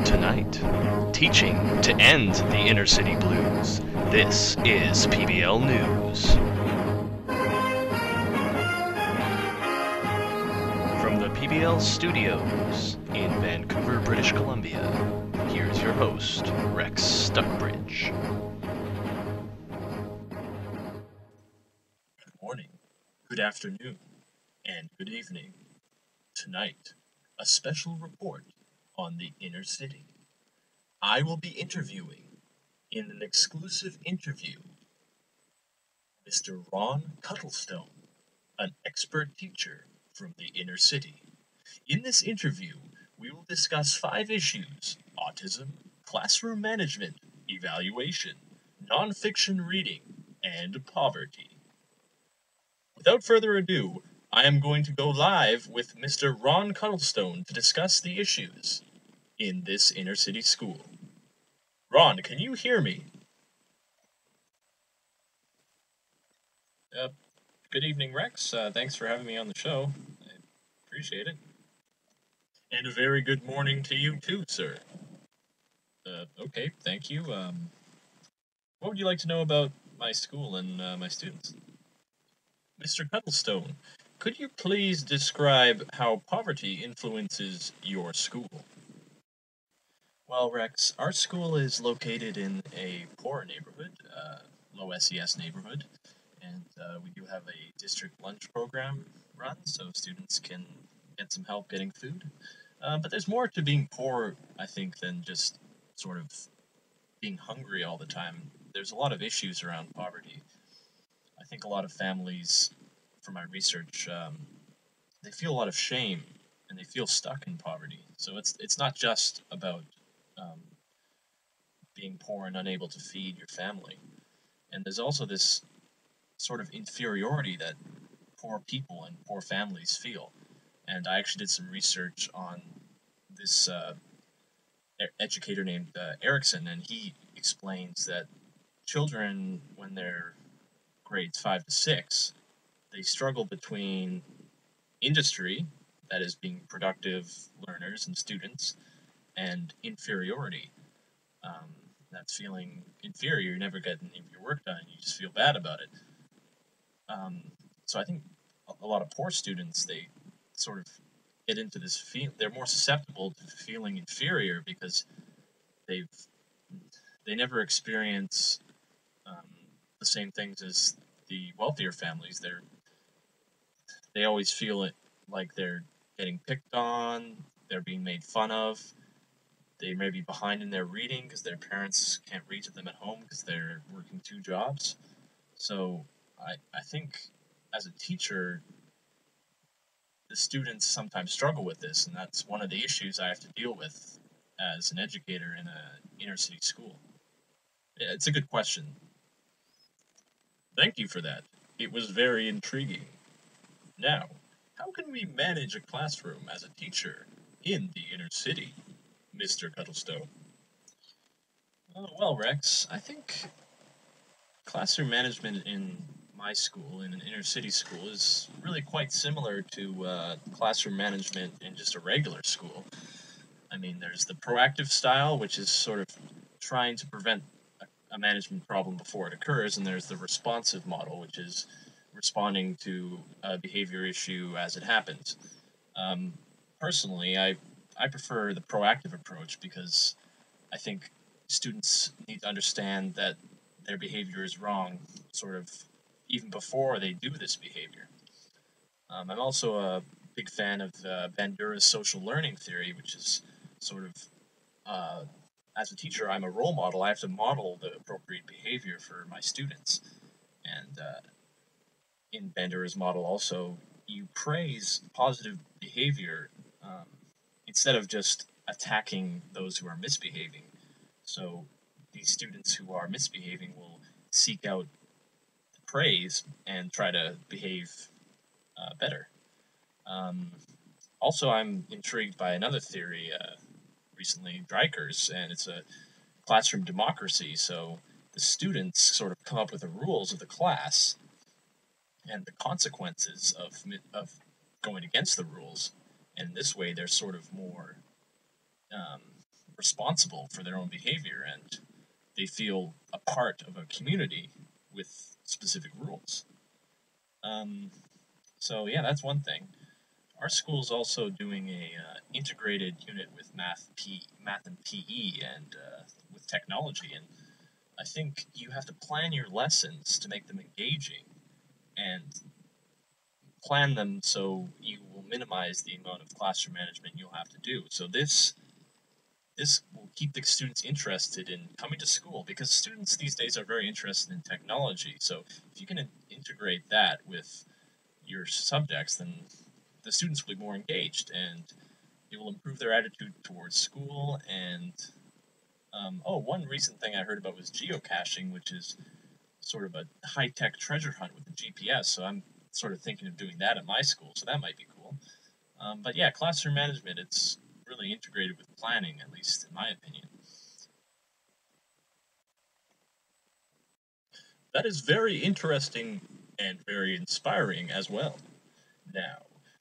Tonight, teaching to end the inner city blues. This is PBL News. From the PBL studios in Vancouver, British Columbia, here's your host, Rex Stuckbridge. Good morning, good afternoon, and good evening. Tonight, a special report on the inner city. I will be interviewing, in an exclusive interview, Mr. Ron Cuttlestone, an expert teacher from the inner city. In this interview, we will discuss 5 issues: autism, classroom management, evaluation, nonfiction reading, and poverty. Without further ado, I am going to go live with Mr. Ron Cuttlestone to discuss the issues in this inner city school. Ron, can you hear me? Good evening, Rex. Thanks for having me on the show. I appreciate it. And a very good morning to you too, sir. Okay, thank you. What would you like to know about my school and my students? Mr. Cuttlestone, could you please describe how poverty influences your school? Well, Rex, our school is located in a poor neighborhood, low SES neighborhood, and we do have a district lunch program run, so students can get some help getting food. But there's more to being poor, I think, than just sort of being hungry all the time. There's a lot of issues around poverty. I think a lot of families, from my research, they feel a lot of shame and they feel stuck in poverty. So it's not just about um, being poor and unable to feed your family. And there's also this sort of inferiority that poor people and poor families feel. And I actually did some research on this educator named Erickson, and he explains that children, when they're grades 5 to 6, they struggle between industry, that is being productive learners and students, and inferiority. That's feeling inferior. You never get any of your work done. You just feel bad about it. So I think a lot of poor students, they sort of get into this they're more susceptible to feeling inferior because they never experience the same things as the wealthier families. They always feel it like they're getting picked on, they're being made fun of. They may be behind in their reading because their parents can't read to them at home because they're working 2 jobs. So I think as a teacher, the students sometimes struggle with this, and that's one of the issues I have to deal with as an educator in an inner city school. Yeah, it's a good question. Thank you for that. It was very intriguing. Now, how can we manage a classroom as a teacher in the inner city, Mr. Cuttlestone? Well, Rex, I think classroom management in my school, in an inner city school, is really quite similar to classroom management in just a regular school. I mean, there's the proactive style, which is sort of trying to prevent a management problem before it occurs, and there's the responsive model, which is responding to a behavior issue as it happens. Personally, I prefer the proactive approach because I think students need to understand that their behavior is wrong, sort of even before they do this behavior. I'm also a big fan of Bandura's social learning theory, which is sort of, as a teacher, I'm a role model. I have to model the appropriate behavior for my students. And in Bandura's model also, you praise positive behavior instead of just attacking those who are misbehaving. So these students who are misbehaving will seek out the praise and try to behave better. Also, I'm intrigued by another theory recently, Dreiker's, and it's a classroom democracy. So the students sort of come up with the rules of the class and the consequences of going against the rules. And this way, they're sort of more responsible for their own behavior, and they feel a part of a community with specific rules. Um, so yeah, that's one thing. Our school's also doing a integrated unit with math and PE, and with technology. And I think you have to plan your lessons to make them engaging, and plan them so you will minimize the amount of classroom management you'll have to do. So this will keep the students interested in coming to school, because students these days are very interested in technology. So if you can integrate that with your subjects, then the students will be more engaged, and it will improve their attitude towards school. And one recent thing I heard about was geocaching, which is sort of a high-tech treasure hunt with the GPS. So I'm sort of thinking of doing that at my school. So that might be cool. But yeah, classroom management, it's really integrated with planning, at least in my opinion. That is very interesting and very inspiring as well. Now,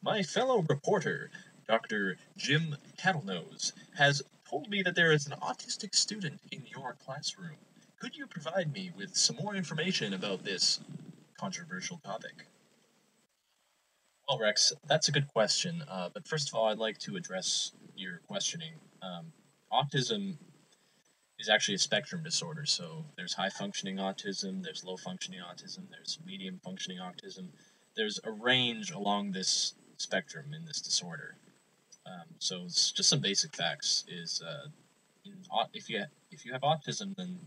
my fellow reporter, Dr. Jim Tattlenose, has told me that there is an autistic student in your classroom. Could you provide me with some more information about this controversial topic? Well, Rex, that's a good question. But first of all, I'd like to address your questioning. Autism is actually a spectrum disorder. So there's high functioning autism, there's low functioning autism, there's medium functioning autism. There's a range along this spectrum in this disorder. So it's just some basic facts. If you have autism, then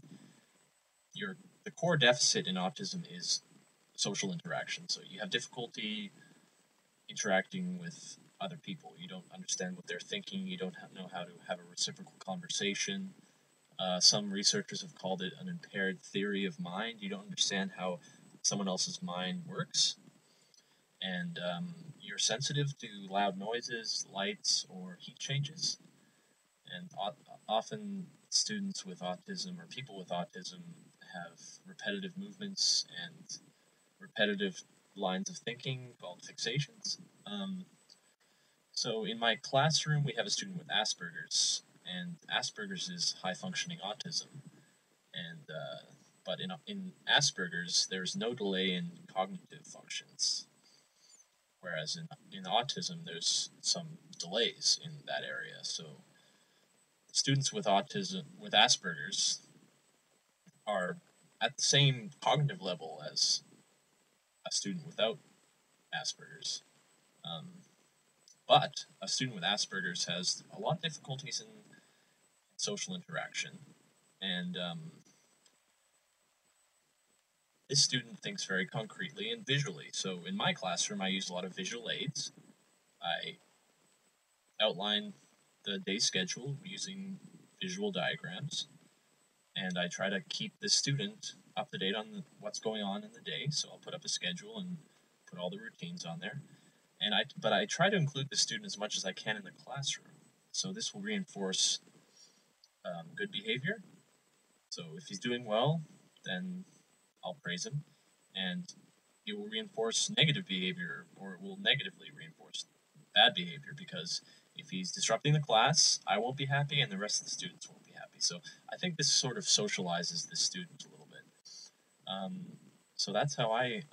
your the core deficit in autism is social interaction. So you have difficulty interacting with other people. You don't understand what they're thinking. You don't know how to have a reciprocal conversation. Some researchers have called it an impaired theory of mind. You don't understand how someone else's mind works, and you're sensitive to loud noises, lights, or heat changes. And often students with autism or people with autism have repetitive movements and repetitive lines of thinking called fixations. So in my classroom, we have a student with Asperger's, and Asperger's is high functioning autism. And but in Asperger's, there's no delay in cognitive functions, whereas in autism, there's some delays in that area. So students with autism with Asperger's are at the same cognitive level as a student without Asperger's. Um, but a student with Asperger's has a lot of difficulties in social interaction, and this student thinks very concretely and visually. So in my classroom, I use a lot of visual aids. I outline the day schedule using visual diagrams, and I try to keep the student up to date on what's going on in the day. So I'll put up a schedule and put all the routines on there. But I try to include the student as much as I can in the classroom. So this will reinforce good behavior. So if he's doing well, then I'll praise him, and it will reinforce negative behavior, or it will negatively reinforce bad behavior, because if he's disrupting the class, I won't be happy, and the rest of the students won't be happy. So I think this sort of socializes the student a little bit. Um, so that's how I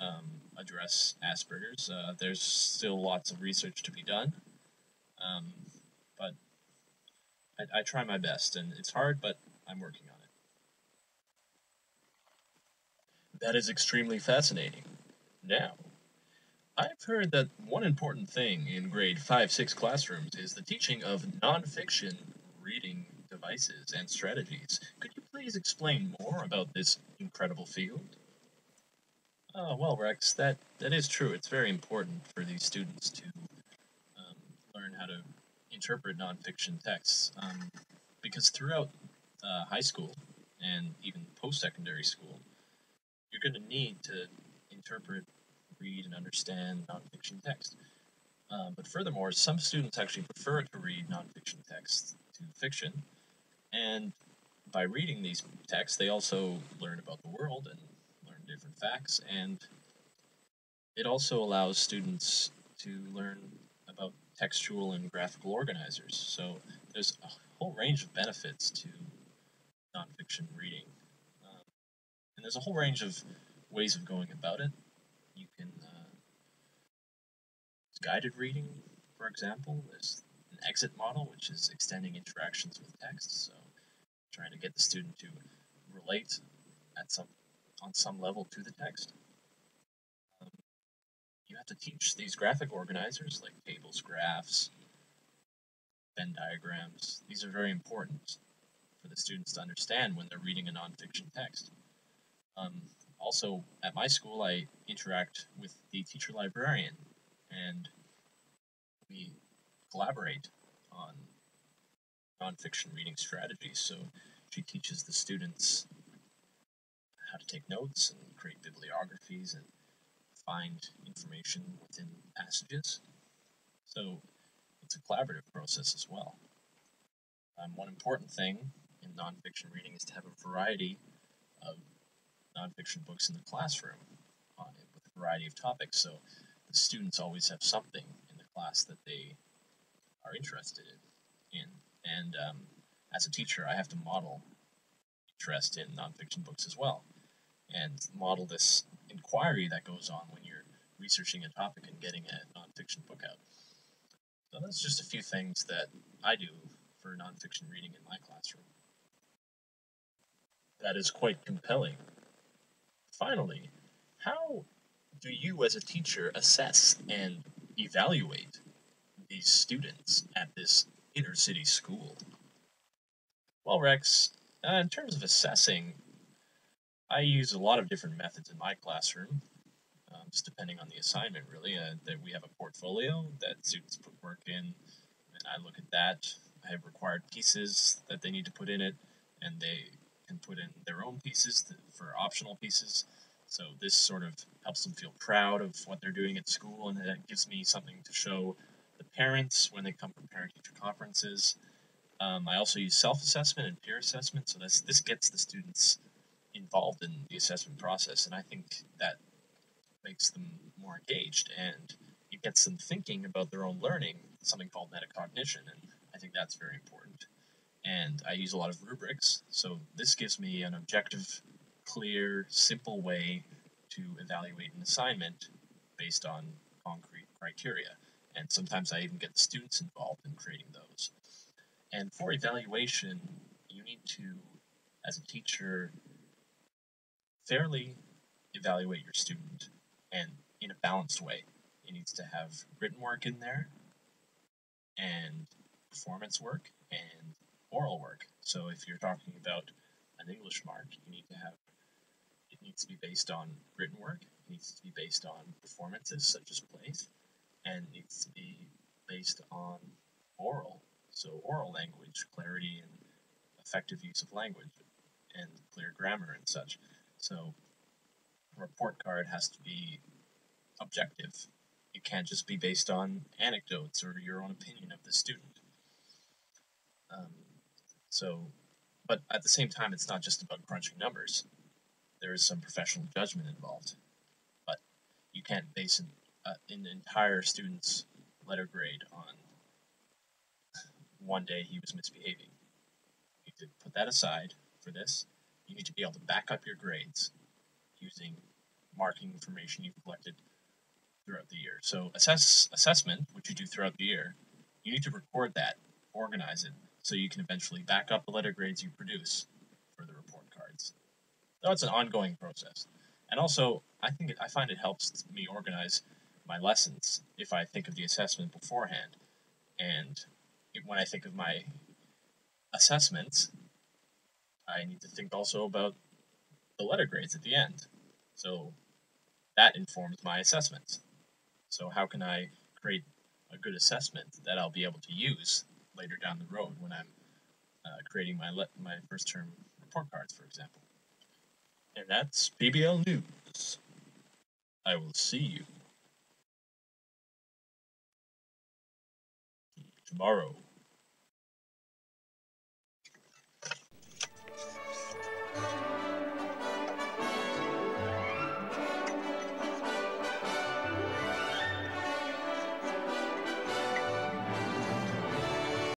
address Asperger's. There's still lots of research to be done, um, but I try my best, and it's hard, but I'm working on it. That is extremely fascinating. Now, I've heard that one important thing in grade 5 6 classrooms is the teaching of nonfiction reading devices and strategies. Could you please explain more about this incredible field? Oh, well, Rex, that is true. It's very important for these students to um, learn how to interpret nonfiction texts, because throughout high school and even post secondary school, you're going to need to interpret, read, and understand nonfiction text. But furthermore, some students actually prefer to read nonfiction text to fiction, and by reading these texts, they also learn about the world and learn different facts, and it also allows students to learn about textual and graphical organizers. So there's whole range of benefits to nonfiction reading. Um, and there's a whole range of ways of going about it. You can guided reading, for example, is an exit model, which is extending interactions with text. So trying to get the student to relate at some on some level to the text. Um, you have to teach these graphic organizers like tables, graphs, Venn diagrams. These are very important for the students to understand when they're reading a nonfiction text. Um, Also, at my school, I interact with the teacher librarian, and we collaborate on nonfiction reading strategies. So she teaches the students how to take notes and create bibliographies and find information within passages. So it's a collaborative process as well. One important thing in nonfiction reading is to have a variety of nonfiction books in the classroom with a variety of topics. So the students always have something in the class that they are interested in. And as a teacher, I have to model interest in nonfiction books as well, and model this inquiry that goes on when you're researching a topic and getting a nonfiction book out. So that's just a few things that I do for nonfiction reading in my classroom. That is quite compelling. Finally, how do you as a teacher assess and evaluate these students at this inner city school? Well, Rex, in terms of assessing, I use a lot of different methods in my classroom, just depending on the assignment, really. That we have a portfolio that students put work in, and I look at that. I have required pieces that they need to put in it, and they can put in their own pieces for optional pieces. So this sort of helps them feel proud of what they're doing at school, and that gives me something to show the parents when they come for parent-teacher conferences. I also use self-assessment and peer assessment, so this gets the students involved in the assessment process, and I think that makes them more engaged and it gets them thinking about their own learning, something called metacognition, and I think that's very important. And I use a lot of rubrics, so this gives me an objective, clear, simple way to evaluate an assignment based on concrete criteria. And sometimes I even get the students involved in creating those. And for evaluation, you need to, as a teacher, fairly evaluate your student and in a balanced way. It needs to have written work in there and performance work and oral work. So if you're talking about an English mark, you need to have it needs to be based on written work, it needs to be based on performances such as plays, and it needs to be based on oral. So oral language, clarity and effective use of language and clear grammar and such. So a report card has to be objective. It can't just be based on anecdotes or your own opinion of the student. Um, so, but at the same time, it's not just about crunching numbers. There is some professional judgment involved. But you can't base an entire student's letter grade on one day he was misbehaving. You need to put that aside for this. You need to be able to back up your grades using marking information you've collected throughout the year. So assessment, which you do throughout the year, you need to record that, organize it, so you can eventually back up the letter grades you produce for the report cards. So it's an ongoing process. And also, I find it helps me organize my lessons if I think of the assessment beforehand. And when I think of my assessments, I need to think also about the letter grades at the end. So that informs my assessments. So how can I create a good assessment that I'll be able to use later down the road when I'm creating my first term report cards, for example? And that's PBL News. I will see you tomorrow.